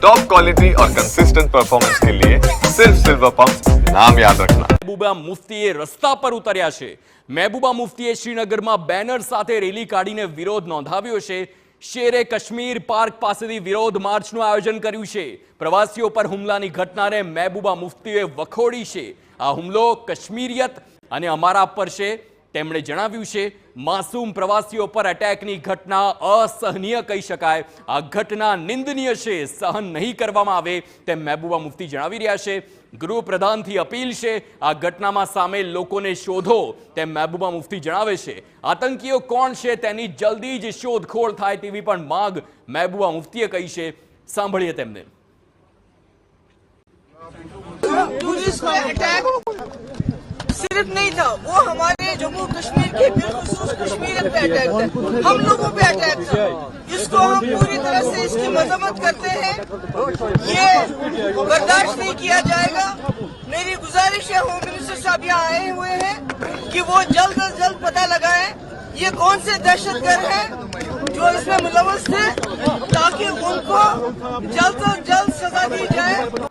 Top quality और consistent performance के लिए सिर्फ सिल्वर पंप नाम याद रखना। મહેબૂબા મુફ્તીએ રસ્તા પર ઉતર્યા છે। મહેબૂબા મુફ્તીએ શ્રીનગરમાં બેનર સાથે રેલી કાઢીને વિરોધ નોંધાવ્યો છે। શેરે કાશ્મીર પાર્ક પાસેથી વિરોધ માર્ચનું આયોજન કર્યું છે। પ્રવાસીઓ પર હુમલાની ઘટનાને મહેબૂબા મુફ્તીએ વખોડી છે। આ હુમલો કાશ્મીરિયત અને અમારા પર છે। તેમણે જણાવ્યું છે માસૂમ પ્રવાસીઓ પર એટેકની ઘટના અસહનીય કહી શકાય। આ ઘટના નિંદનીય છે, સહન નહીં કરવામાં આવે તેમ મહેબૂબા મુફ્તી જણાવી રહ્યા છે। ગૃહપ્રધાનથી અપીલ છે આ ઘટનામાં સામેલ લોકોને શોધો તેમ મહેબૂબા મુફ્તી જણાવે છે। આતંકીઓ કોણ છે તેની જલ્દી જ શોધખોળ થાય તેવી પણ માંગ મહેબૂબા મુફ્તીએ કરી છે। સાંભળીએ તેમને। सिर्फ नहीं था, वो हमारे जम्मू कश्मीर के बिलखुसूस कश्मीर पे अटैक था, हम लोगों पे अटैक था। इसको हम पूरी तरह से इसकी मजम्मत करते हैं। ये बर्दाश्त नहीं किया जाएगा। मेरी गुजारिश है होम मिनिस्टर साहब यहाँ आए हुए हैं कि वो जल्द से जल्द पता लगाएं ये कौन से दहशतगर्द हैं जो इसमें मुलव्वस थे, ताकि उनको जल्द से जल्द सजा दी जाए।